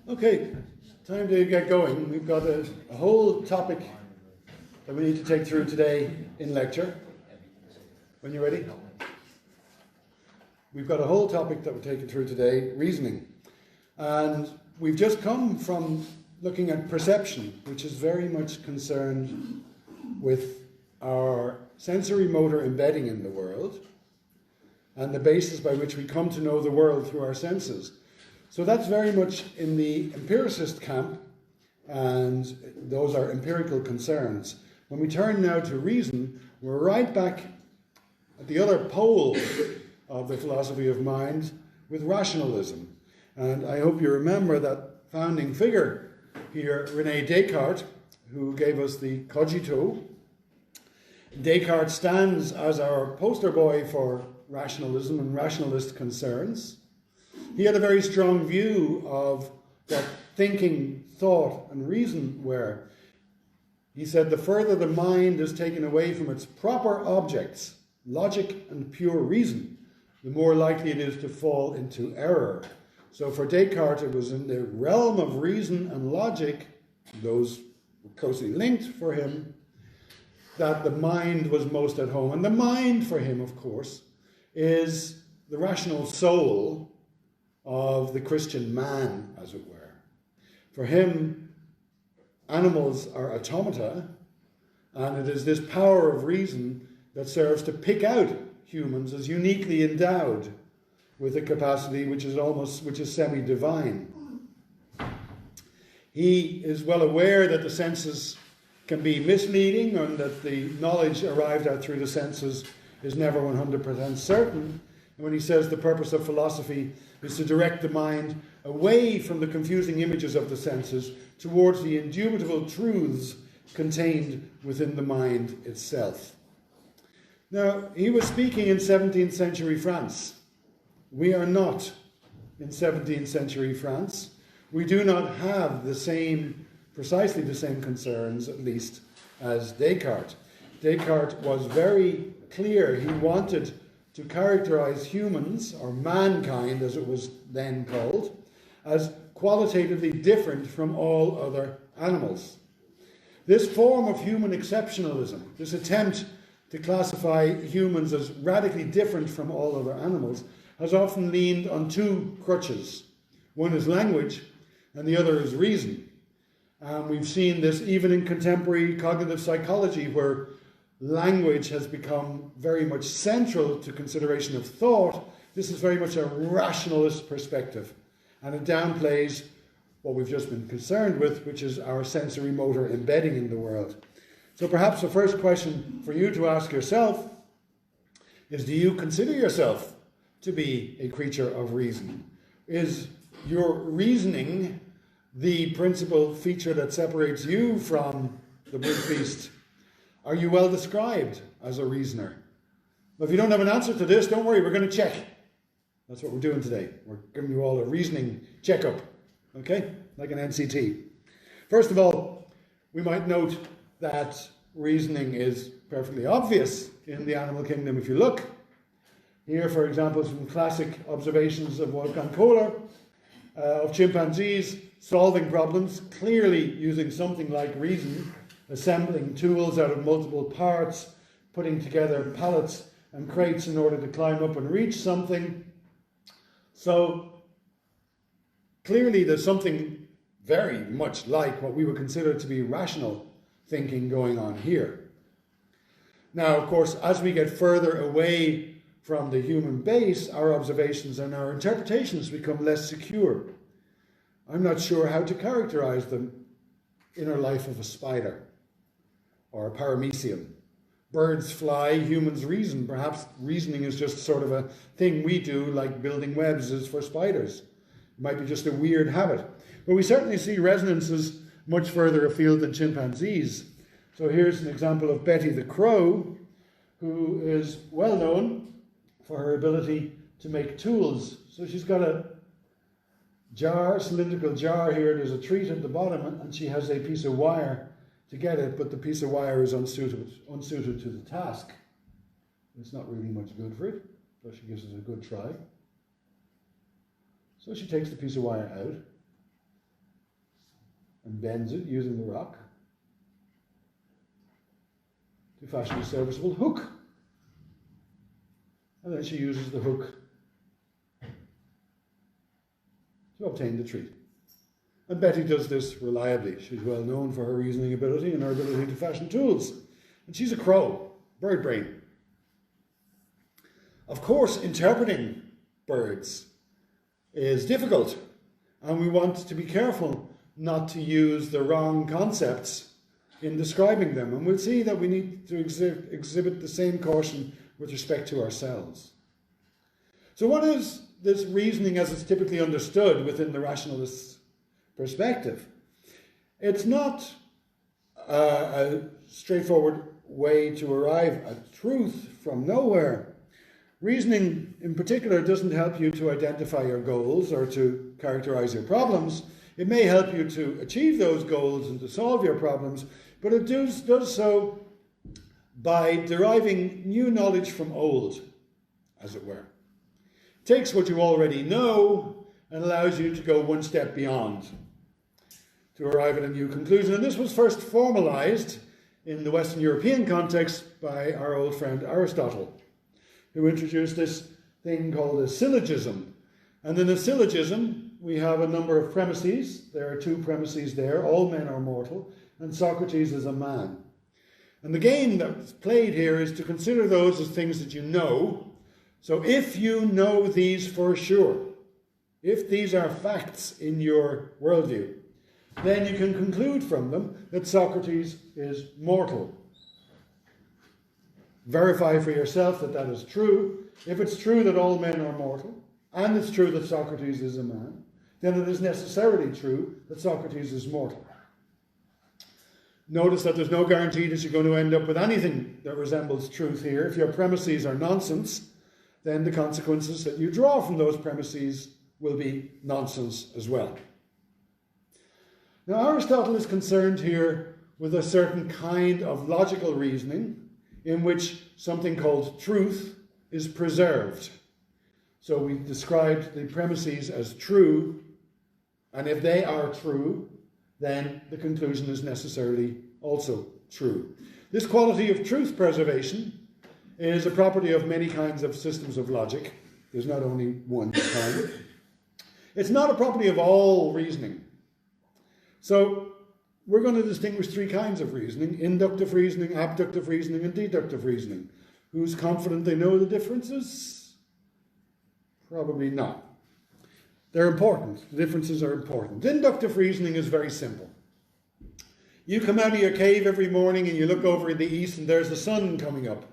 Okay, time to get going. We've got a whole topic that we need to take through today in lecture. When you're ready? We've got a whole topic that we're taking through today, reasoning. And we've just come from looking at perception, which is very much concerned with our sensory motor embedding in the world and the basis by which we come to know the world through our senses. So that's very much in the empiricist camp, and those are empirical concerns. When we turn now to reason, we're right back at the other pole of the philosophy of mind with rationalism. And I hope you remember that founding figure here, René Descartes, who gave us the cogito. Descartes stands as our poster boy for rationalism and rationalist concerns. He had a very strong view of what thinking, thought, and reason were. He said the further the mind is taken away from its proper objects, logic and pure reason, the more likely it is to fall into error. So for Descartes, it was in the realm of reason and logic, those were closely linked for him, that the mind was most at home. And the mind for him, of course, is the rational soul of the Christian man, as it were. For him, animals are automata, and it is this power of reason that serves to pick out humans as uniquely endowed with a capacity which is semi-divine. He is well aware that the senses can be misleading and that the knowledge arrived at through the senses is never 100% certain. And when he says the purpose of philosophy is to direct the mind away from the confusing images of the senses towards the indubitable truths contained within the mind itself. Now, he was speaking in 17th century France. We are not in 17th century France. We do not have precisely the same concerns, at least, as Descartes. Descartes was very clear. He wanted to characterize humans, or mankind as it was then called, as qualitatively different from all other animals. This form of human exceptionalism, this attempt to classify humans as radically different from all other animals, has often leaned on two crutches. One is language, and the other is reason. And we've seen this even in contemporary cognitive psychology, where language has become very much central to consideration of thought. This is very much a rationalist perspective, and it downplays what we've just been concerned with, which is our sensory motor embedding in the world. So perhaps the first question for you to ask yourself is, do you consider yourself to be a creature of reason? Is your reasoning the principal feature that separates you from the brute beast? Are you well described as a reasoner? Well, if you don't have an answer to this, don't worry, we're going to check. That's what we're doing today. We're giving you all a reasoning checkup, okay? Like an NCT. First of all, we might note that reasoning is perfectly obvious in the animal kingdom if you look. Here, for example, some classic observations of Wolfgang Kohler, of chimpanzees solving problems, clearly using something like reason, assembling tools out of multiple parts, putting together pallets and crates in order to climb up and reach something. So clearly there's something very much like what we would consider to be rational thinking going on here. Now, of course, as we get further away from the human base, our observations and our interpretations become less secure. I'm not sure how to characterize the inner life of a spider or a paramecium. Birds fly, humans reason. Perhaps reasoning is just sort of a thing we do, like building webs is for spiders. It might be just a weird habit. But we certainly see resonances much further afield than chimpanzees. So here's an example of Betty the crow, who is well known for her ability to make tools. So she's got a cylindrical jar here. There's a treat at the bottom, and she has a piece of wire to get it, but the piece of wire is unsuited to the task. It's not really much good for it, so she gives it a good try. So she takes the piece of wire out, and bends it using the rock to fashion a serviceable hook. And then she uses the hook to obtain the treat. And Betty does this reliably. She's well known for her reasoning ability and her ability to fashion tools. And she's a crow, bird brain. Of course, interpreting birds is difficult, and we want to be careful not to use the wrong concepts in describing them. And we'll see that we need to exhibit the same caution with respect to ourselves. So what is this reasoning as it's typically understood within the rationalist perspective? It's not a straightforward way to arrive at truth from nowhere. Reasoning in particular doesn't help you to identify your goals or to characterize your problems. It may help you to achieve those goals and to solve your problems, but it does so by deriving new knowledge from old, as it were. It takes what you already know and allows you to go one step beyond to arrive at a new conclusion. And this was first formalized in the Western European context by our old friend Aristotle, who introduced this thing called a syllogism. And in a syllogism, we have a number of premises. There are two premises there: all men are mortal, and Socrates is a man. And the game that's played here is to consider those as things that you know. So if you know these for sure, if these are facts in your worldview, then you can conclude from them that Socrates is mortal. Verify for yourself that that is true. If it's true that all men are mortal, and it's true that Socrates is a man, then it is necessarily true that Socrates is mortal. Notice that there's no guarantee that you're going to end up with anything that resembles truth here. If your premises are nonsense, then the consequences that you draw from those premises will be nonsense as well. Now, Aristotle is concerned here with a certain kind of logical reasoning in which something called truth is preserved. So we described the premises as true, and if they are true, then the conclusion is necessarily also true. This quality of truth preservation is a property of many kinds of systems of logic. There's not only one kind. It's not a property of all reasoning. So we're going to distinguish three kinds of reasoning: inductive reasoning, abductive reasoning, and deductive reasoning. Who's confident they know the differences? Probably not. They're important. The differences are important. Inductive reasoning is very simple. You come out of your cave every morning and you look over in the east and there's the sun coming up.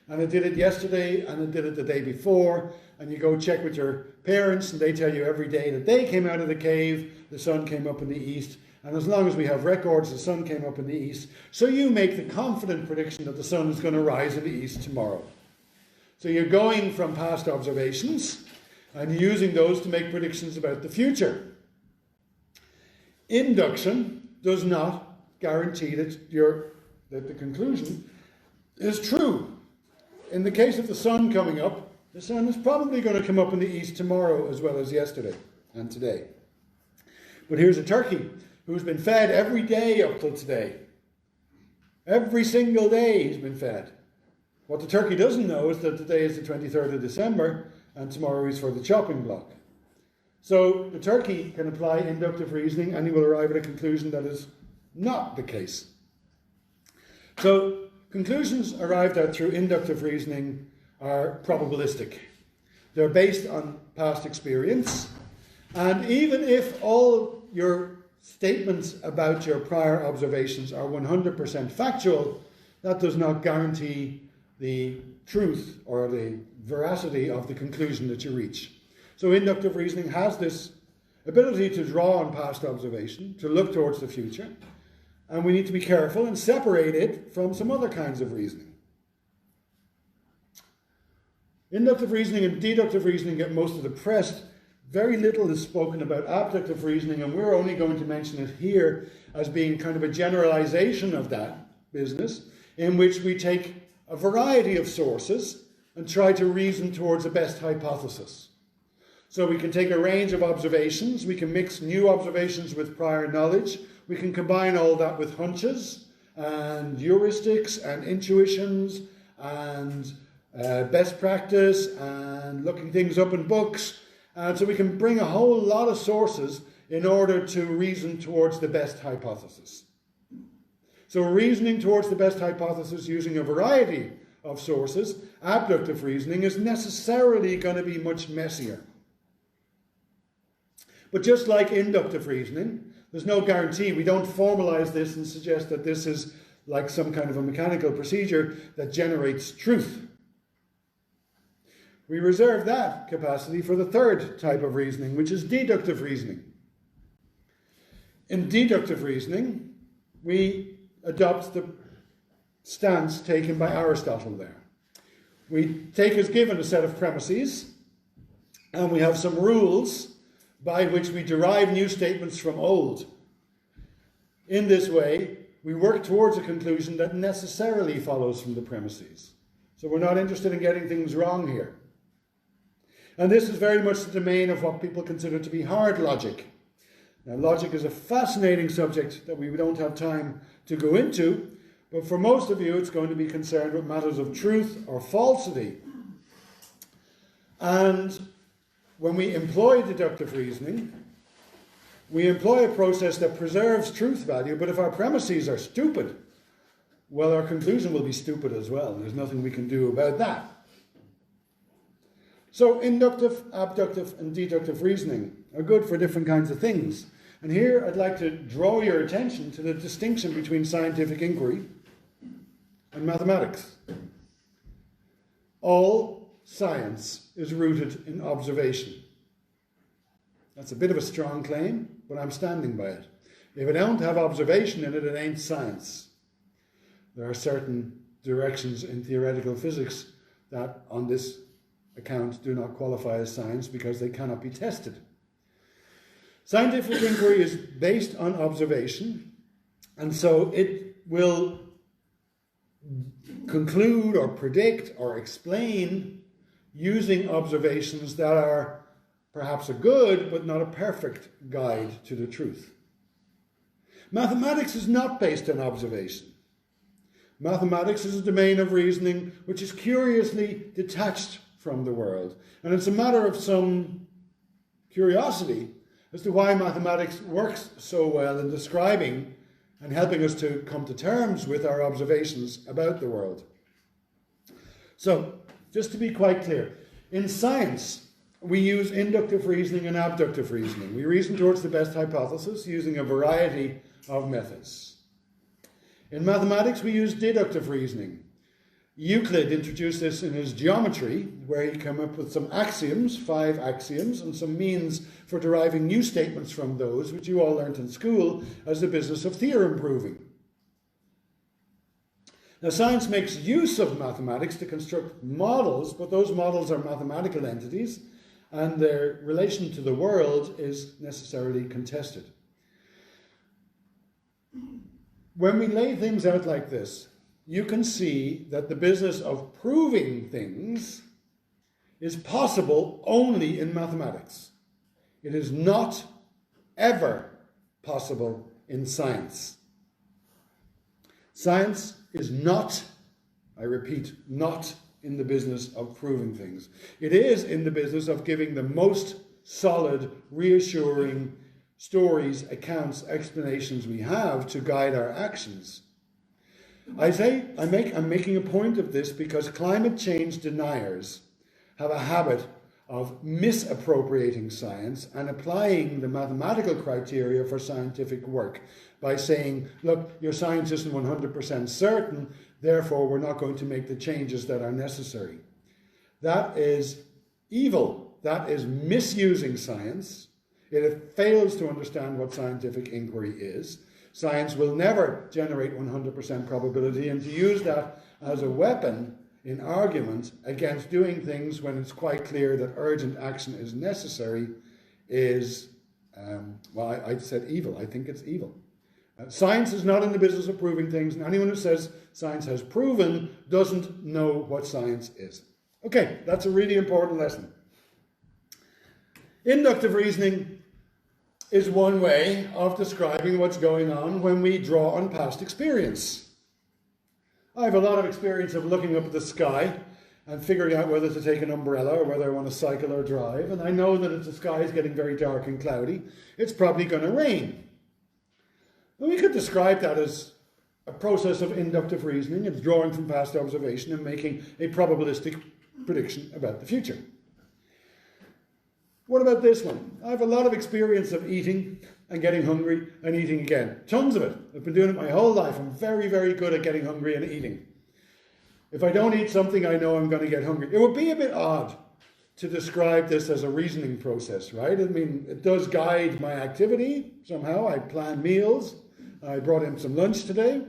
And it did it yesterday and it did it the day before. And you go check with your parents and they tell you every day that they came out of the cave, the sun came up in the east. And as long as we have records, the sun came up in the east. So you make the confident prediction that the sun is going to rise in the east tomorrow. So you're going from past observations and using those to make predictions about the future. Induction does not guarantee that the conclusion is true. In the case of the sun coming up, the sun is probably going to come up in the east tomorrow as well as yesterday and today. But here's a turkey who's been fed every day up till today. Every single day he's been fed. What the turkey doesn't know is that today is the 23rd of December and tomorrow is for the chopping block. So the turkey can apply inductive reasoning and he will arrive at a conclusion that is not the case. So conclusions arrived at through inductive reasoning are probabilistic. They're based on past experience, and even if all your statements about your prior observations are 100% factual, that does not guarantee the truth or the veracity of the conclusion that you reach. So inductive reasoning has this ability to draw on past observation, to look towards the future, and we need to be careful and separate it from some other kinds of reasoning. Inductive reasoning and deductive reasoning get most of the press. Very little is spoken about abductive reasoning, and we're only going to mention it here as being kind of a generalization of that business, in which we take a variety of sources and try to reason towards a best hypothesis. So we can take a range of observations, we can mix new observations with prior knowledge, we can combine all that with hunches and heuristics and intuitions and best practice and looking things up in books. And so we can bring a whole lot of sources in order to reason towards the best hypothesis. So reasoning towards the best hypothesis using a variety of sources, abductive reasoning, is necessarily going to be much messier. But just like inductive reasoning, there's no guarantee. We don't formalize this and suggest that this is like some kind of a mechanical procedure that generates truth. We reserve that capacity for the third type of reasoning, which is deductive reasoning. In deductive reasoning, we adopt the stance taken by Aristotle there. We take as given a set of premises, and we have some rules by which we derive new statements from old. In this way, we work towards a conclusion that necessarily follows from the premises. So we're not interested in getting things wrong here. And this is very much the domain of what people consider to be hard logic. Now, logic is a fascinating subject that we don't have time to go into, but for most of you, it's going to be concerned with matters of truth or falsity. And when we employ deductive reasoning, we employ a process that preserves truth value, but if our premises are stupid, well, our conclusion will be stupid as well. There's nothing we can do about that. So inductive, abductive, and deductive reasoning are good for different kinds of things. And here I'd like to draw your attention to the distinction between scientific inquiry and mathematics. All science is rooted in observation. That's a bit of a strong claim, but I'm standing by it. If it don't have observation in it, it ain't science. There are certain directions in theoretical physics that, on this account, do not qualify as science because they cannot be tested. Scientific inquiry is based on observation, and so it will conclude or predict or explain using observations that are perhaps a good but not a perfect guide to the truth. Mathematics is not based on observation. Mathematics is a domain of reasoning which is curiously detached from the world. And it's a matter of some curiosity as to why mathematics works so well in describing and helping us to come to terms with our observations about the world. So, just to be quite clear, in science, we use inductive reasoning and abductive reasoning. We reason towards the best hypothesis using a variety of methods. In mathematics, we use deductive reasoning. Euclid introduced this in his geometry, where he came up with some axioms, 5 axioms, and some means for deriving new statements from those, which you all learnt in school as the business of theorem proving. Now, science makes use of mathematics to construct models, but those models are mathematical entities, and their relation to the world is necessarily contested. When we lay things out like this, you can see that the business of proving things is possible only in mathematics. It is not ever possible in science. Science is not, I repeat, not in the business of proving things. It is in the business of giving the most solid, reassuring stories, accounts, explanations we have to guide our actions. I'm making a point of this because climate change deniers have a habit of misappropriating science and applying the mathematical criteria for scientific work by saying, look, your science isn't 100% certain, therefore we're not going to make the changes that are necessary. That is evil. That is misusing science. It fails to understand what scientific inquiry is. Science will never generate 100% probability, and to use that as a weapon in argument against doing things when it's quite clear that urgent action is necessary is, I said evil. I think it's evil. Science is not in the business of proving things, and anyone who says science has proven doesn't know what science is. Okay, that's a really important lesson. Inductive reasoning is one way of describing what's going on when we draw on past experience. I have a lot of experience of looking up at the sky and figuring out whether to take an umbrella or whether I want to cycle or drive. And I know that if the sky is getting very dark and cloudy, it's probably going to rain. And we could describe that as a process of inductive reasoning. It's drawing from past observation and making a probabilistic prediction about the future. What about this one? I have a lot of experience of eating and getting hungry and eating again. Tons of it. I've been doing it my whole life. I'm very, very good at getting hungry and eating. If I don't eat something, I know I'm going to get hungry. It would be a bit odd to describe this as a reasoning process, right? I mean, it does guide my activity somehow. I plan meals. I brought in some lunch today.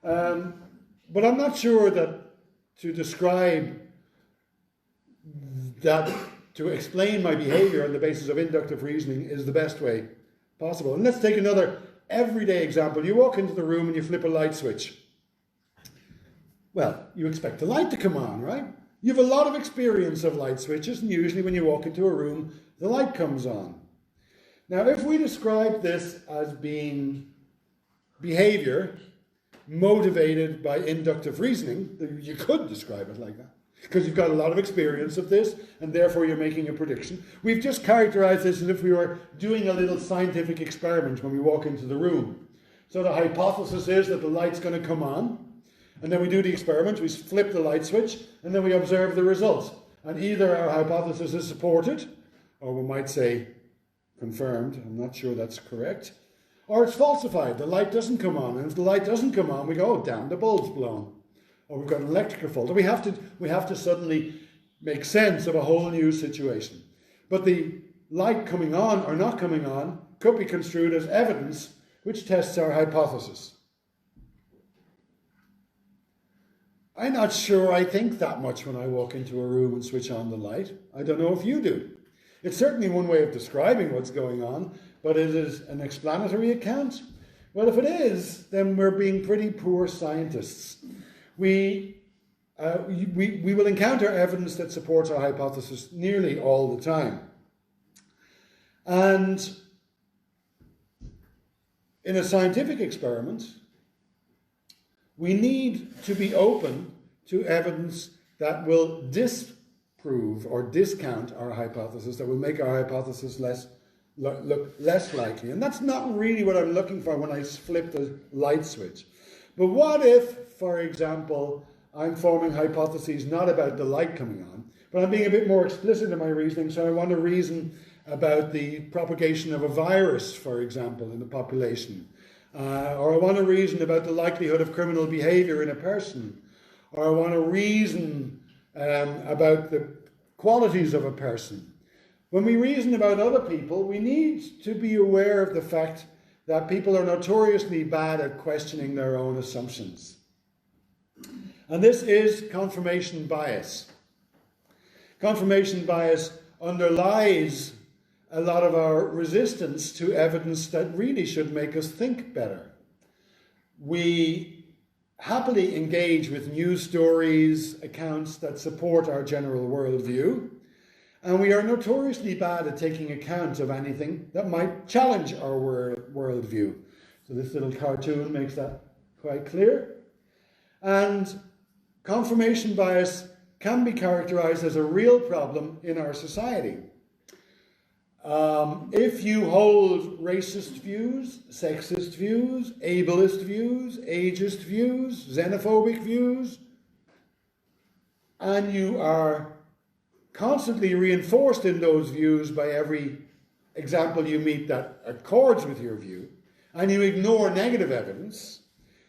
But I'm not sure that to describe that, to explain my behavior on the basis of inductive reasoning is the best way possible. And let's take another everyday example. You walk into the room and you flip a light switch. Well, you expect the light to come on, right? You have a lot of experience of light switches, and usually when you walk into a room, the light comes on. Now, if we describe this as being behavior motivated by inductive reasoning, you could describe it like that, because you've got a lot of experience of this, and therefore you're making a prediction. We've just characterized this as if we were doing a little scientific experiment when we walk into the room. So the hypothesis is that the light's going to come on, and then we do the experiment, we flip the light switch, and then we observe the results. And either our hypothesis is supported, or we might say confirmed, I'm not sure that's correct, or it's falsified, the light doesn't come on. And if the light doesn't come on, we go, oh, damn, the bulb's blown. Or we've got an electrical fault. We have to suddenly make sense of a whole new situation. But the light coming on or not coming on could be construed as evidence which tests our hypothesis. I'm not sure I think that much when I walk into a room and switch on the light. I don't know if you do. It's certainly one way of describing what's going on, but it is an explanatory account. Well, if it is, then we're being pretty poor scientists. We will encounter evidence that supports our hypothesis nearly all the time. And in a scientific experiment, we need to be open to evidence that will disprove or discount our hypothesis, that will make our hypothesis look less likely. And that's not really what I'm looking for when I flip the light switch. But what if, for example, I'm forming hypotheses not about the light coming on, but I'm being a bit more explicit in my reasoning, so I want to reason about the propagation of a virus, for example, in the population. Or I want to reason about the likelihood of criminal behavior in a person. Or I want to reason about the qualities of a person. When we reason about other people, we need to be aware of the fact that people are notoriously bad at questioning their own assumptions. And this is confirmation bias. Confirmation bias underlies a lot of our resistance to evidence that really should make us think better. We happily engage with news stories, accounts that support our general worldview, and we are notoriously bad at taking account of anything that might challenge our worldview. So this little cartoon makes that quite clear. And confirmation bias can be characterized as a real problem in our society. If you hold racist views, sexist views, ableist views, ageist views, xenophobic views, and you are constantly reinforced in those views by every example you meet that accords with your view, and you ignore negative evidence,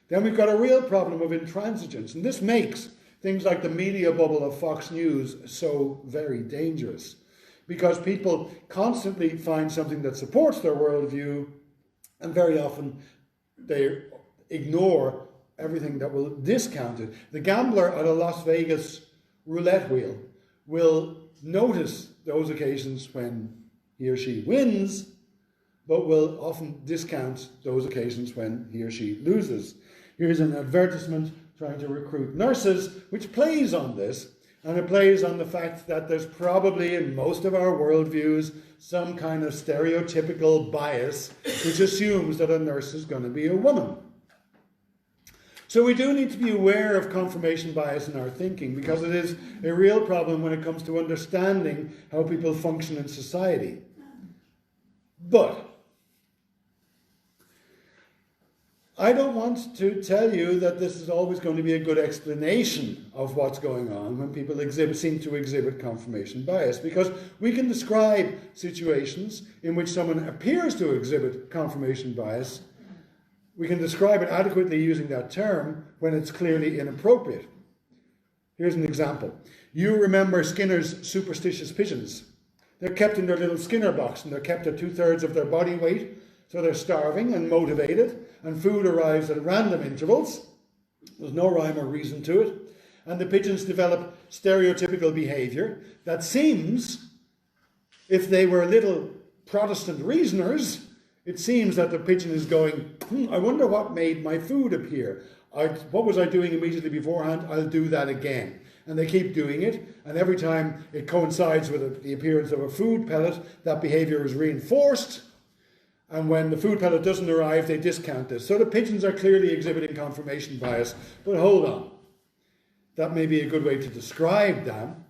then we've got a real problem of intransigence. And this makes things like the media bubble of Fox News so very dangerous, because people constantly find something that supports their worldview, and very often they ignore everything that will discount it. The gambler at a Las Vegas roulette wheel will notice those occasions when he or she wins, but will often discount those occasions when he or she loses. Here's an advertisement trying to recruit nurses, which plays on this. And it plays on the fact that there's probably in most of our worldviews some kind of stereotypical bias which assumes that a nurse is going to be a woman. So we do need to be aware of confirmation bias in our thinking, because it is a real problem when it comes to understanding how people function in society. But I don't want to tell you that this is always going to be a good explanation of what's going on when people seem to exhibit confirmation bias, because we can describe situations in which someone appears to exhibit confirmation bias. We can describe it adequately using that term when it's clearly inappropriate. Here's an example. You remember Skinner's superstitious pigeons. They're kept in their little Skinner box, and they're kept at 2/3 of their body weight, so they're starving and motivated, and food arrives at random intervals. There's no rhyme or reason to it. And the pigeons develop stereotypical behavior that seems, if they were little Protestant reasoners, it seems that the pigeon is going, I wonder what made my food appear. What was I doing immediately beforehand? I'll do that again. And they keep doing it, and every time it coincides with the appearance of a food pellet, that behavior is reinforced. And when the food pellet doesn't arrive, they discount this. So the pigeons are clearly exhibiting confirmation bias. But hold on. That may be a good way to describe them,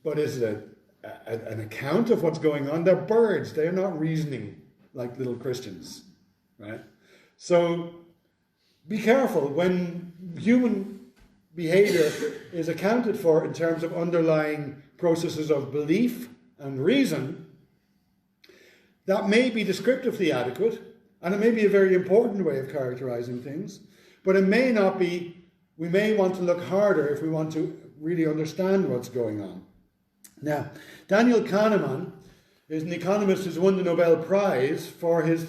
but is it an account of what's going on? They're birds. They're not reasoning like little Christians, right? So be careful when human behavior is accounted for in terms of underlying processes of belief and reason. That may be descriptively adequate, and it may be a very important way of characterizing things, but it may not be. We may want to look harder if we want to really understand what's going on. Now, Daniel Kahneman is an economist who's won the Nobel Prize for his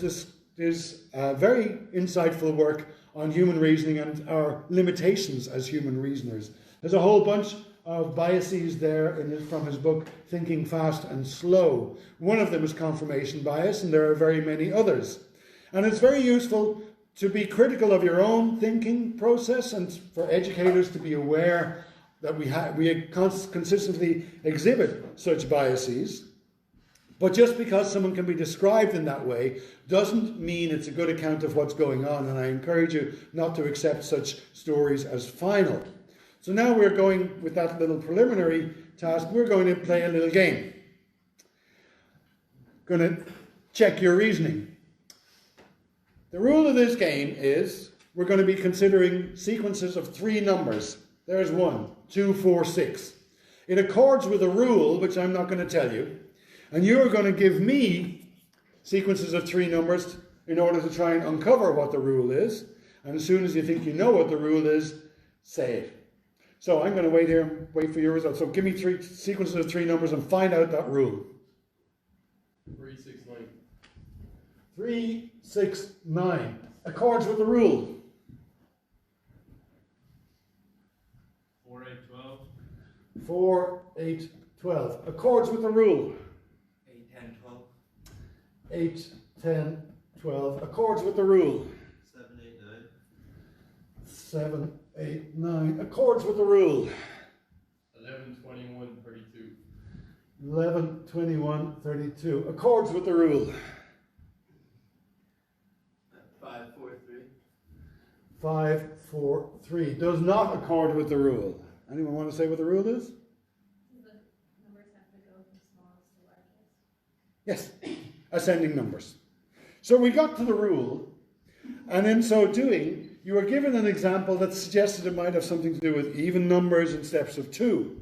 very insightful work on human reasoning and our limitations as human reasoners. There's a whole bunch of biases there from his book, Thinking Fast and Slow. One of them is confirmation bias, and there are very many others. And it's very useful to be critical of your own thinking process, and for educators to be aware that we consistently exhibit such biases. But just because someone can be described in that way doesn't mean it's a good account of what's going on, and I encourage you not to accept such stories as final. So now we're going, with that little preliminary task, we're going to play a little game. Going to check your reasoning. The rule of this game is we're going to be considering sequences of 3 numbers. There's 1, 2, 4, 6. It accords with a rule, which I'm not going to tell you, and you're going to give me sequences of 3 numbers in order to try and uncover what the rule is. And as soon as you think you know what the rule is, say it. So I'm going to wait here and wait for your results. So give me 3 sequences of 3 numbers and find out that rule. 3, 6, 9. 3, 6, 9. Accords with the rule. 4, 8, 12. 4, 8, 12. Accords with the rule. 8, 10, 12. 8, 10, 12. Accords with the rule. 7, 8, 9. 7, 8, 9. Accords with the rule. 11, 21, 32. 11, 21, 32. Accords with the rule. 5, 4, 3. 5, 4, 3. Does not accord with the rule. Anyone want to say what the rule is? The numbers have to go from smallest to largest. Yes, ascending numbers. So we got to the rule, and in so doing, you were given an example that suggested it might have something to do with even numbers and steps of 2.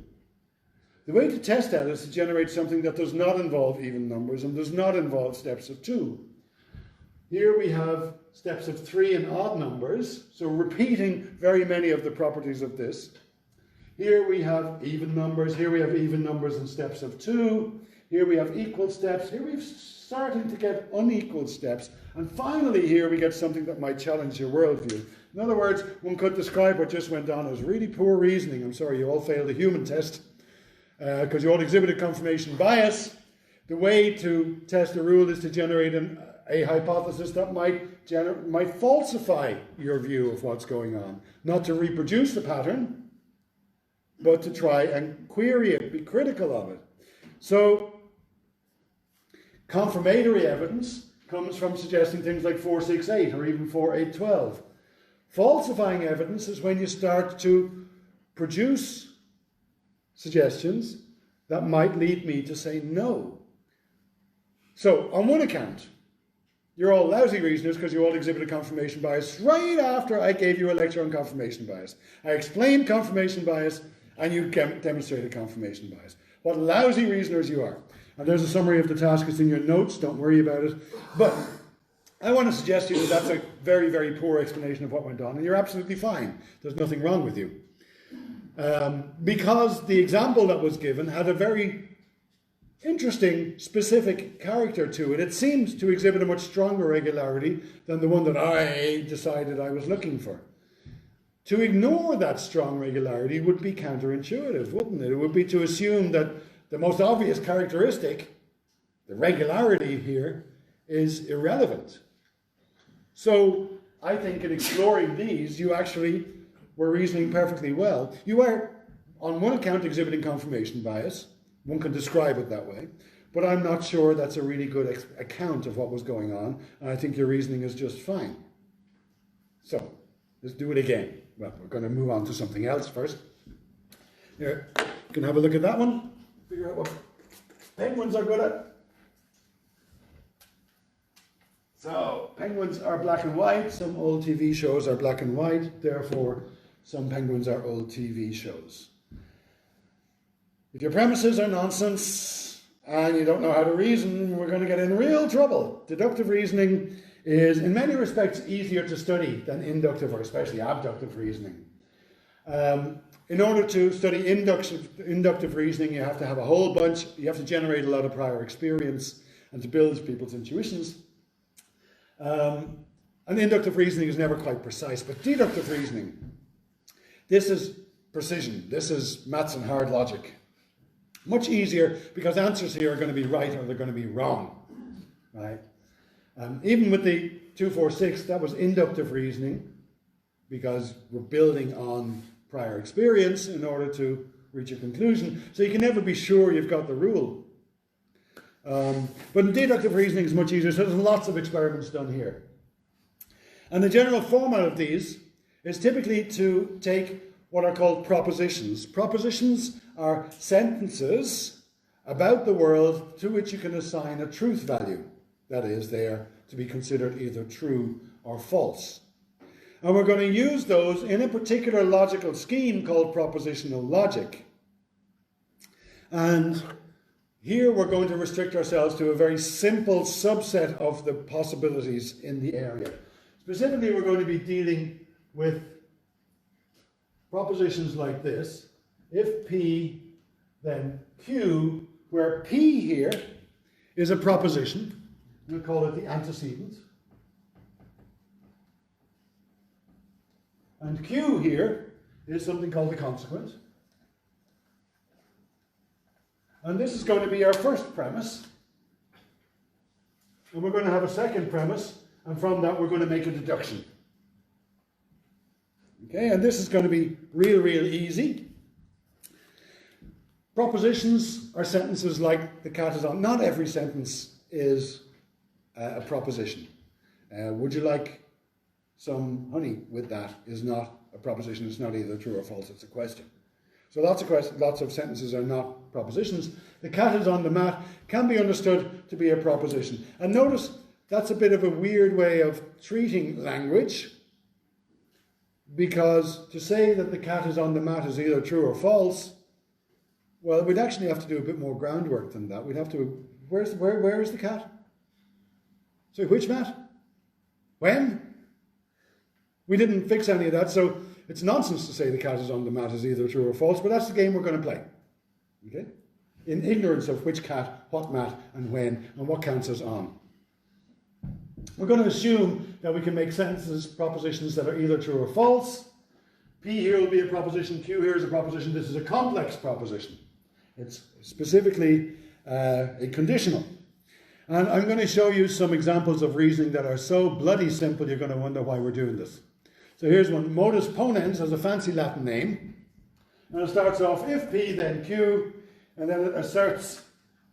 The way to test that is to generate something that does not involve even numbers and does not involve steps of 2. Here we have steps of 3 and odd numbers, so repeating very many of the properties of this. Here we have even numbers, here we have even numbers and steps of 2. Here we have equal steps, here we're starting to get unequal steps. And finally here we get something that might challenge your worldview. In other words, one could describe what just went on as really poor reasoning. I'm sorry, you all failed the human test because you all exhibited confirmation bias. The way to test a rule is to generate a hypothesis that might falsify your view of what's going on. Not to reproduce the pattern, but to try and query it, be critical of it. So, confirmatory evidence comes from suggesting things like 468 or even 4812. Falsifying evidence is when you start to produce suggestions that might lead me to say no. So, on one account, you're all lousy reasoners because you all exhibited confirmation bias right after I gave you a lecture on confirmation bias. I explained confirmation bias and you demonstrated confirmation bias. What lousy reasoners you are. And there's a summary of the task. It's in your notes. Don't worry about it. But I want to suggest to you that that's a very, very poor explanation of what went on. And you're absolutely fine. There's nothing wrong with you. Because the example that was given had a very interesting, specific character to it. It seemed to exhibit a much stronger regularity than the one that I decided I was looking for. To ignore that strong regularity would be counterintuitive, wouldn't it? It would be to assume that the most obvious characteristic, the regularity here, is irrelevant. So I think in exploring these, you actually were reasoning perfectly well. You are, on one account, exhibiting confirmation bias. One can describe it that way. But I'm not sure that's a really good account of what was going on. And I think your reasoning is just fine. So, let's do it again. Well, we're going to move on to something else first. Here, you can have a look at that one. Figure out what penguins are good at. So, penguins are black and white. Some old TV shows are black and white. Therefore, some penguins are old TV shows. If your premises are nonsense and you don't know how to reason, we're going to get in real trouble. Deductive reasoning is, in many respects, easier to study than inductive or especially abductive reasoning. In order to study inductive reasoning, you have to have a whole bunch, you have to generate a lot of prior experience and to build people's intuitions. And inductive reasoning is never quite precise, but deductive reasoning, this is precision, this is maths and hard logic. Much easier because answers here are going to be right or they're going to be wrong, right? Even with the 246, that was inductive reasoning because we're building on prior experience in order to reach a conclusion. So you can never be sure you've got the rule. But deductive reasoning is much easier, so there's lots of experiments done here. And the general format of these is typically to take what are called propositions. Propositions are sentences about the world to which you can assign a truth value. That is, they are to be considered either true or false. And we're going to use those in a particular logical scheme called propositional logic. And here we're going to restrict ourselves to a very simple subset of the possibilities in the area. Specifically, we're going to be dealing with propositions like this. If P, then Q, where P here is a proposition. We'll call it the antecedent. And Q here is something called the consequent. And this is going to be our first premise. And we're going to have a second premise, and from that we're going to make a deduction. Okay, and this is going to be real easy. Propositions are sentences like the cat is on. Not every sentence is a proposition. Would you like some honey with that is not a proposition. It's not either true or false. It's a question. So lots of sentences are not propositions. The cat is on the mat can be understood to be a proposition. And notice that's a bit of a weird way of treating language, because to say that the cat is on the mat is either true or false, well, we'd actually have to do a bit more groundwork than that. We'd have to, where is the cat? Sorry, which mat? When? We didn't fix any of that, so it's nonsense to say the cat is on the mat is either true or false, but that's the game we're going to play. Okay? In ignorance of which cat, what mat, and when, and what counts as on. We're going to assume that we can make sentences, propositions that are either true or false. P here will be a proposition, Q here is a proposition. This is a complex proposition. It's specifically a conditional. And I'm going to show you some examples of reasoning that are so bloody simple you're going to wonder why we're doing this. So here's one. Modus ponens has a fancy Latin name. And it starts off, if P then Q, and then it asserts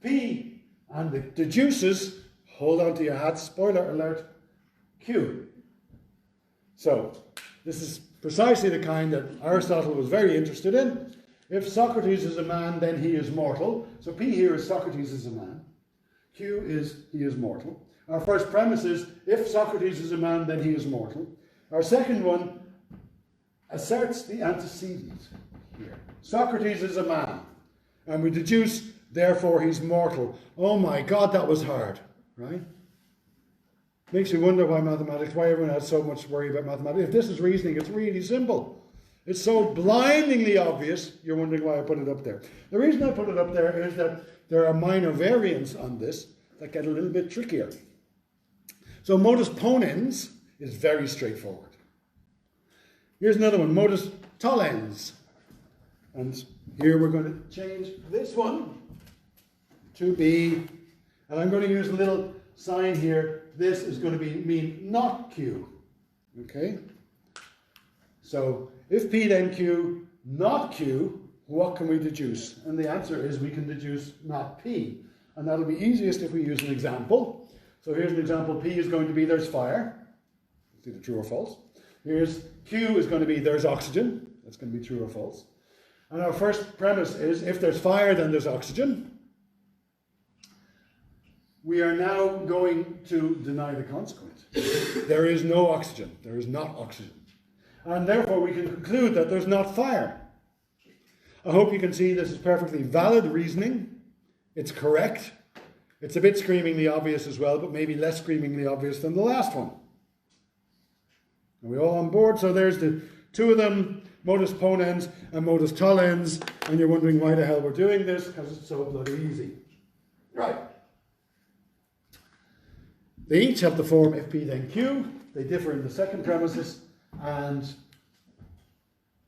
P, and it deduces, hold on to your hats, spoiler alert, Q. So, this is precisely the kind that Aristotle was very interested in. If Socrates is a man, then he is mortal. So P here is Socrates is a man. Q is he is mortal. Our first premise is, if Socrates is a man, then he is mortal. Our second one asserts the antecedent here. Socrates is a man. And we deduce, therefore he's mortal. Oh my God, that was hard, right? Makes you wonder why mathematics, why everyone has so much worry about mathematics. If this is reasoning, it's really simple. It's so blindingly obvious, you're wondering why I put it up there. The reason I put it up there is that there are minor variants on this that get a little bit trickier. So modus ponens is very straightforward. Here's another one, modus tollens. And here we're going to change this one to be, and I'm going to use a little sign here. This is going to mean not Q. Okay? So, if P then Q, not Q, what can we deduce? And the answer is we can deduce not P. And that'll be easiest if we use an example. So here's an example. P is going to be there's fire. It's either true or false. Here's Q is going to be there's oxygen. That's going to be true or false. And our first premise is if there's fire, then there's oxygen. We are now going to deny the consequent. There is no oxygen. There is not oxygen. And therefore we can conclude that there's not fire. I hope you can see this is perfectly valid reasoning. It's correct. It's a bit screamingly obvious as well, but maybe less screamingly obvious than the last one. Are we all on board? So there's the two of them, modus ponens and modus tollens, and you're wondering why the hell we're doing this, because it's so bloody easy. Right. They each have the form if P then Q. They differ in the second premises, and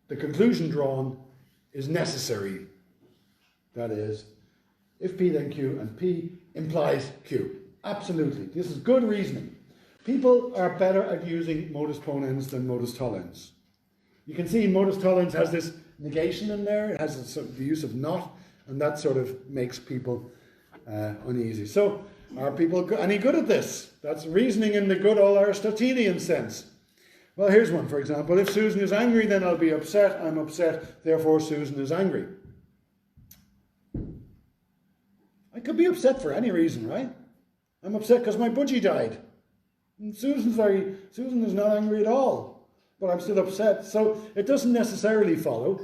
the conclusion drawn is necessary. That is, if P then Q, and P implies Q. Absolutely. This is good reasoning. People are better at using modus ponens than modus tollens. You can see modus tollens has this negation in there. It has the use of not, and that sort of makes people uneasy. So, are people any good at this? That's reasoning in the good old Aristotelian sense. Well, here's one, for example. If Susan is angry, then I'll be upset. I'm upset, therefore Susan is angry. I could be upset for any reason, right? I'm upset because my budgie died. And Susan is not angry at all, but I'm still upset. So it doesn't necessarily follow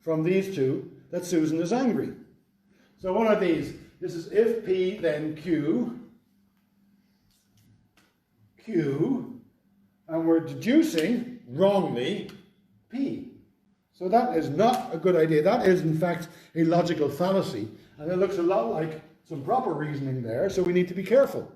from these two that Susan is angry. So one of these, this is if P then Q, and we're deducing wrongly P. So that is not a good idea. That is in fact a logical fallacy, and it looks a lot like some proper reasoning there, so we need to be careful.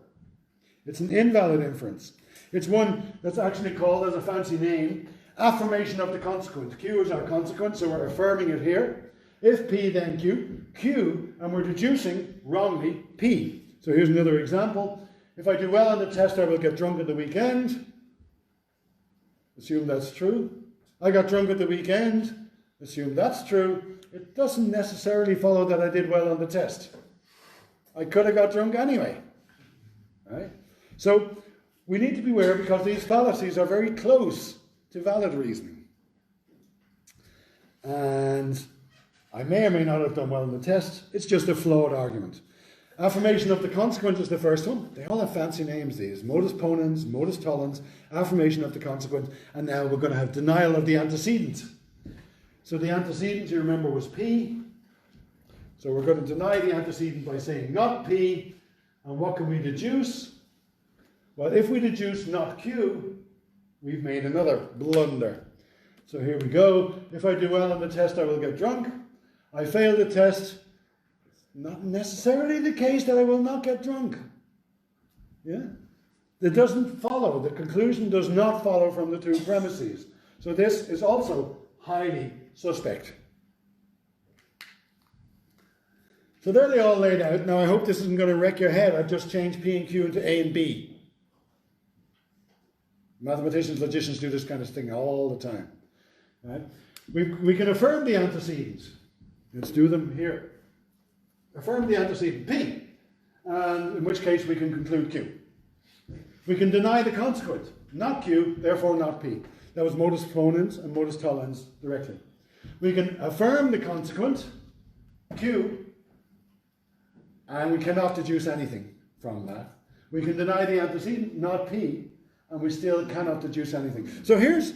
It's an invalid inference. It's one that's actually called, as a fancy name, affirmation of the consequent. Q is our consequent, so we're affirming it here. If P then Q, and we're deducing wrongly P. So here's another example. If I do well on the test, I will get drunk at the weekend. Assume that's true. I got drunk at the weekend. Assume that's true. It doesn't necessarily follow that I did well on the test. I could have got drunk anyway. Right? So we need to beware because these fallacies are very close to valid reasoning. And I may or may not have done well in the test. It's just a flawed argument. Affirmation of the consequent is the first one. They all have fancy names, these. Modus ponens, modus tollens, affirmation of the consequent, and now we're going to have denial of the antecedent. So the antecedent, you remember, was P. So we're going to deny the antecedent by saying not P. And what can we deduce? Well, if we deduce not Q, we've made another blunder. So here we go. If I do well on the test, I will get drunk. I fail the test. Not necessarily the case that I will not get drunk. Yeah? It doesn't follow. The conclusion does not follow from the two premises. So this is also highly suspect. So there they all laid out. Now I hope this isn't going to wreck your head. I've just changed P and Q into A and B. Mathematicians, logicians do this kind of thing all the time. Right? We can affirm the antecedents. Let's do them here. Affirm the antecedent P, and in which case we can conclude Q. We can deny the consequent, not Q, therefore not P. That was modus ponens and modus tollens directly. We can affirm the consequent, Q, and we cannot deduce anything from that. We can deny the antecedent, not P, and we still cannot deduce anything. So here's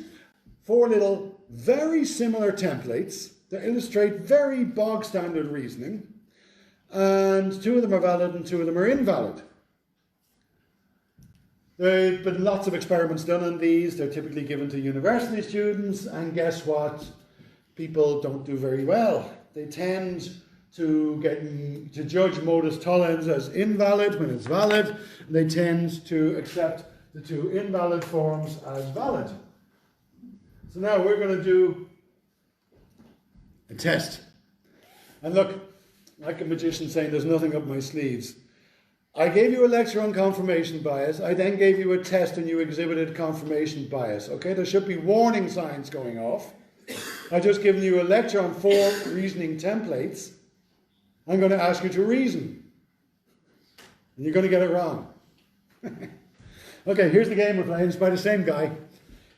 4 little very similar templates that illustrate very bog standard reasoning, and 2 of them are valid and 2 of them are invalid. There have been lots of experiments done on these. They're typically given to university students, and guess what? People don't do very well. They tend to judge modus tollens as invalid when it's valid, and they tend to accept the 2 invalid forms as valid. So now we're going to do a test. And look, like a magician saying there's nothing up my sleeves. I gave you a lecture on confirmation bias. I then gave you a test and you exhibited confirmation bias. Okay, there should be warning signs going off. I've just given you a lecture on 4 reasoning templates. I'm going to ask you to reason. And you're going to get it wrong. Okay, here's the game we're playing. It's by the same guy.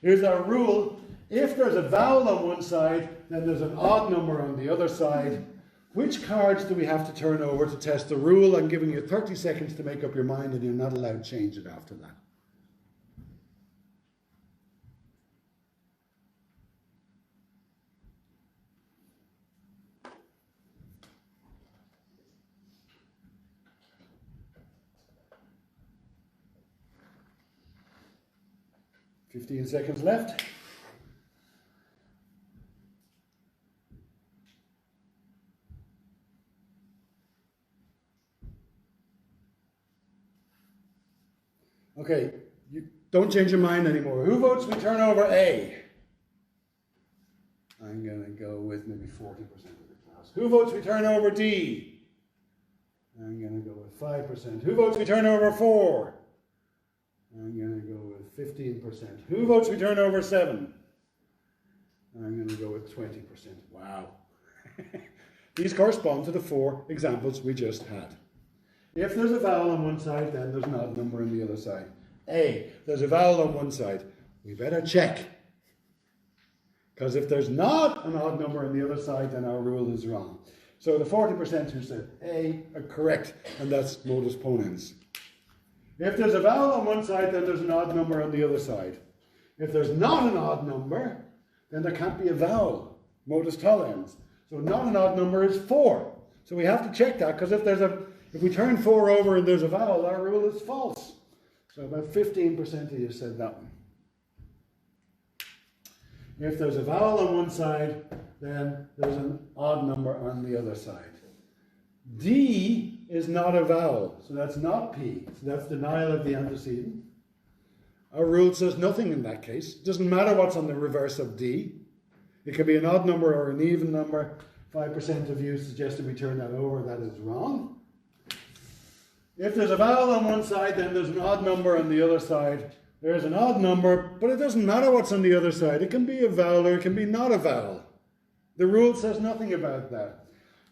Here's our rule. If there's a vowel on one side, then there's an odd number on the other side. Which cards do we have to turn over to test the rule? I'm giving you 30 seconds to make up your mind, and you're not allowed to change it after that. "15 seconds left. Okay, you don't change your mind anymore. Who votes we turn over A? I'm going to go with maybe 40% of the class. Who votes we turn over D? I'm going to go with 5%. Who votes we turn over 4? I'm going to go with 15%. Who votes we turn over 7? I'm going to go with 20%. Wow. These correspond to the 4 examples we just had. If there's a vowel on one side, then there's an odd number on the other side. A, there's a vowel on one side. We better check. Because if there's not an odd number on the other side, then our rule is wrong. So the 40% who said A are correct, and that's modus ponens. If there's a vowel on one side, then there's an odd number on the other side. If there's not an odd number, then there can't be a vowel, modus tollens. So not an odd number is 4. So we have to check that, because if we turn 4 over and there's a vowel, our rule is false. So about 15% of you said that one. If there's a vowel on one side, then there's an odd number on the other side. D is not a vowel, so that's not P. So that's denial of the antecedent. Our rule says nothing in that case. It doesn't matter what's on the reverse of D. It can be an odd number or an even number. 5% of you suggested we turn that over. That is wrong. If there's a vowel on one side, then there's an odd number on the other side. There's an odd number, but it doesn't matter what's on the other side. It can be a vowel or it can be not a vowel. The rule says nothing about that.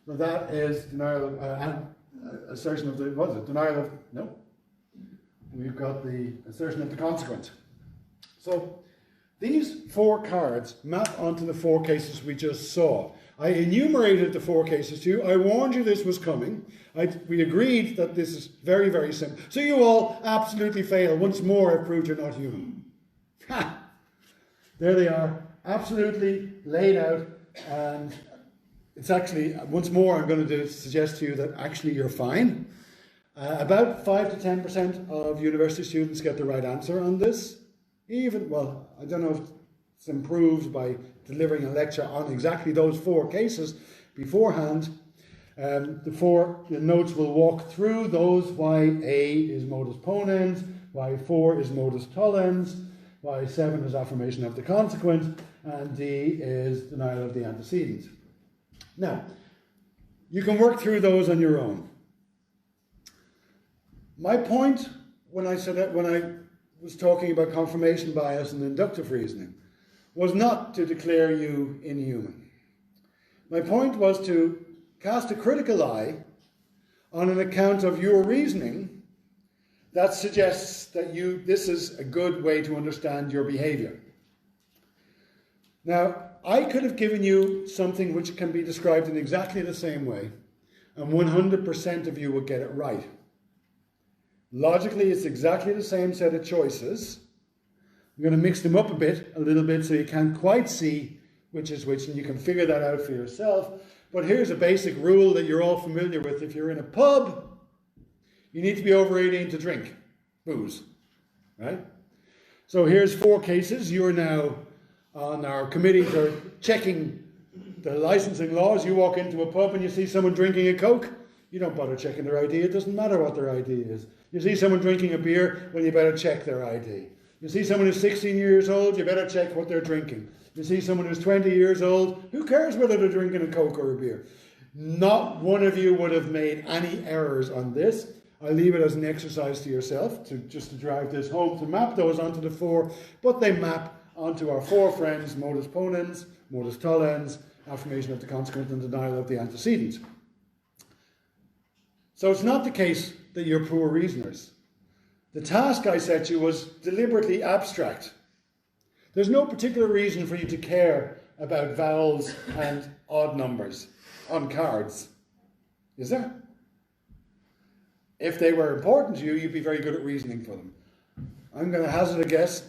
So that is denial of, assertion of the, what is it? Denial of, no. We've got the assertion of the consequent. So these 4 cards map onto the 4 cases we just saw. I enumerated the 4 cases to you. I warned you this was coming. We agreed that this is very, very simple. So you all absolutely fail. Once more, I've proved you're not human. Ha! There they are, absolutely laid out. And it's actually, once more, I'm going to suggest to you that actually you're fine. About 5 to 10% of university students get the right answer on this. Well, I don't know if it's improved by delivering a lecture on exactly those 4 cases beforehand. The notes will walk through those, why A is modus ponens, why 4 is modus tollens, why 7 is affirmation of the consequent, and D is denial of the antecedent. Now, you can work through those on your own. My point when I was talking about confirmation bias and inductive reasoning was not to declare you inhuman. My point was to cast a critical eye on an account of your reasoning that suggests that this is a good way to understand your behaviour. Now, I could have given you something which can be described in exactly the same way, and 100% of you would get it right. Logically, it's exactly the same set of choices. I'm going to mix them up a little bit, so you can't quite see which is which, and you can figure that out for yourself. But here's a basic rule that you're all familiar with. If you're in a pub, you need to be over 18 to drink booze, right? So here's 4 cases. You're now on our committee for checking the licensing laws. You walk into a pub and you see someone drinking a Coke. You don't bother checking their ID. It doesn't matter what their ID is. You see someone drinking a beer, well, you better check their ID. You see someone who's 16 years old, you better check what they're drinking. You see someone who's 20 years old, who cares whether they're drinking a Coke or a beer? Not one of you would have made any errors on this. I leave it as an exercise to yourself, just to drive this home, to map those onto the 4, but they map onto our 4 friends: modus ponens, modus tollens, affirmation of the consequent, and denial of the antecedent. So it's not the case that you're poor reasoners. The task I set you was deliberately abstract. There's no particular reason for you to care about vowels and odd numbers on cards, is there? If they were important to you, you'd be very good at reasoning for them. I'm going to hazard a guess.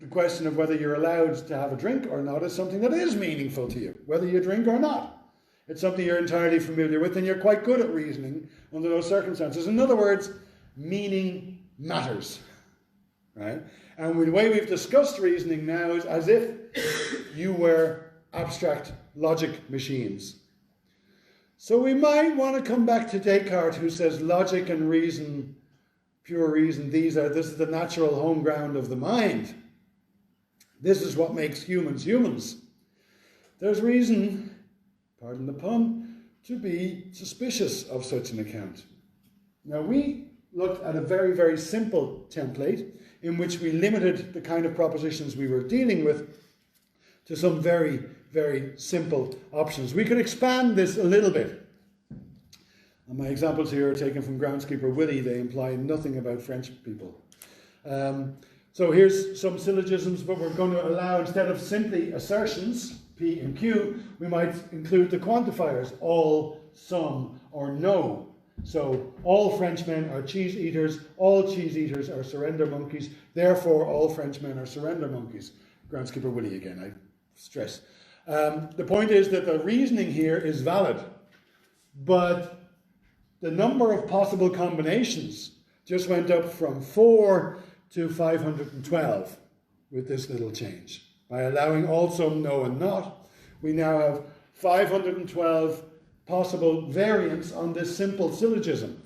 The question of whether you're allowed to have a drink or not is something that is meaningful to you, whether you drink or not. It's something you're entirely familiar with, and you're quite good at reasoning under those circumstances. In other words, meaning matters, right? And the way we've discussed reasoning now is as if you were abstract logic machines. So we might want to come back to Descartes, who says logic and reason, pure reason, this is the natural home ground of the mind. This is what makes humans humans. There's reason, pardon the pun, to be suspicious of such an account. Now, we looked at a very, very simple template in which we limited the kind of propositions we were dealing with to some very, very simple options. We could expand this a little bit. And my examples here are taken from Groundskeeper Willie. They imply nothing about French people. So here's some syllogisms, but we're going to allow, instead of simply assertions, P and Q, we might include the quantifiers, all, some, or no. So all Frenchmen are cheese eaters, all cheese eaters are surrender monkeys, therefore all Frenchmen are surrender monkeys. Groundskeeper Willie again, I stress. The point is that the reasoning here is valid, but the number of possible combinations just went up from 4 to 512 with this little change. By allowing all, some, no, and not, we now have 512 possible variants on this simple syllogism.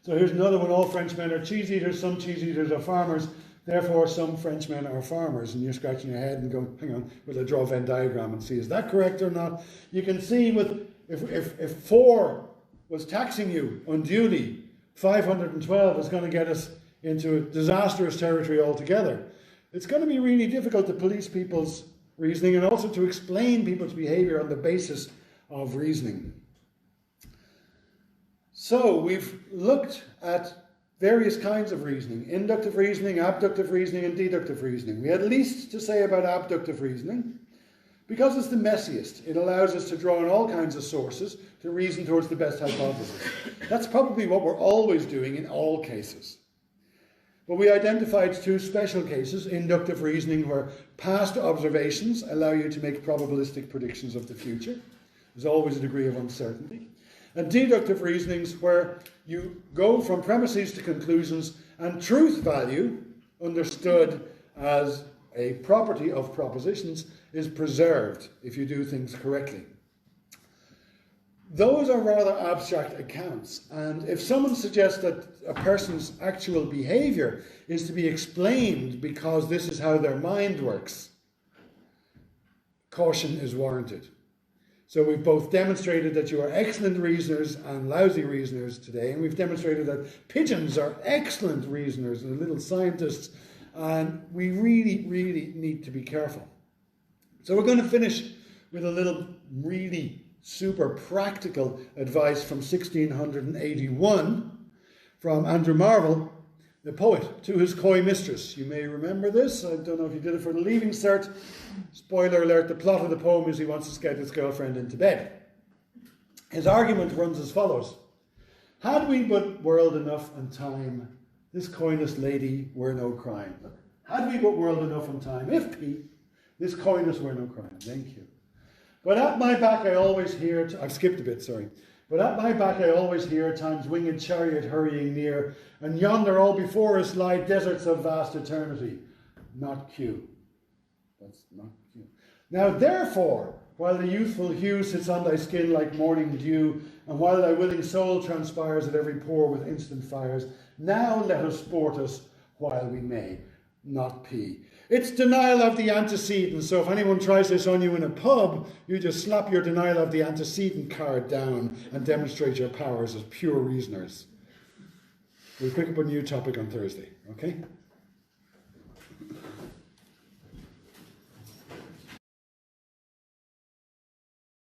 So here's another one: all Frenchmen are cheese eaters, some cheese eaters are farmers, therefore some Frenchmen are farmers. And you're scratching your head and going, hang on, will I draw a Venn diagram and see, is that correct or not? You can see with if 4 was taxing you unduly, 512 is going to get us into disastrous territory altogether. It's going to be really difficult to police people's reasoning and also to explain people's behavior on the basis of reasoning. So we've looked at various kinds of reasoning: inductive reasoning, abductive reasoning, and deductive reasoning. We had least to say about abductive reasoning because it's the messiest. It allows us to draw on all kinds of sources to reason towards the best hypothesis. That's probably what we're always doing in all cases. But we identified 2 special cases: inductive reasoning, where past observations allow you to make probabilistic predictions of the future. There's always a degree of uncertainty. And deductive reasonings, where you go from premises to conclusions, and truth value, understood as a property of propositions, is preserved if you do things correctly. Those are rather abstract accounts, and if someone suggests that a person's actual behavior is to be explained because this is how their mind works, caution is warranted. So we've both demonstrated that you are excellent reasoners and lousy reasoners today, and we've demonstrated that pigeons are excellent reasoners and little scientists, and we really, really need to be careful. So we're going to finish with a little really super practical advice from 1681 from Andrew Marvell, the poet, to his coy mistress. You may remember this. I don't know if you did it for the leaving cert. Spoiler alert, the plot of the poem is he wants to get his girlfriend into bed. His argument runs as follows. Had we but world enough and time, this coyness lady were no crime. Look, had we but world enough and time, if P, this coyness were no crime. Thank you. But at my back I always hear, I've skipped a bit, sorry. But at my back I always hear time's winged chariot hurrying near, and yonder all before us lie deserts of vast eternity. Not Q. That's not Q. Now therefore, while the youthful hue sits on thy skin like morning dew, and while thy willing soul transpires at every pore with instant fires, now let us sport us while we may. Not P. It's denial of the antecedent, so if anyone tries this on you in a pub, you just slap your denial of the antecedent card down and demonstrate your powers as pure reasoners. We'll pick up a new topic on Thursday, okay?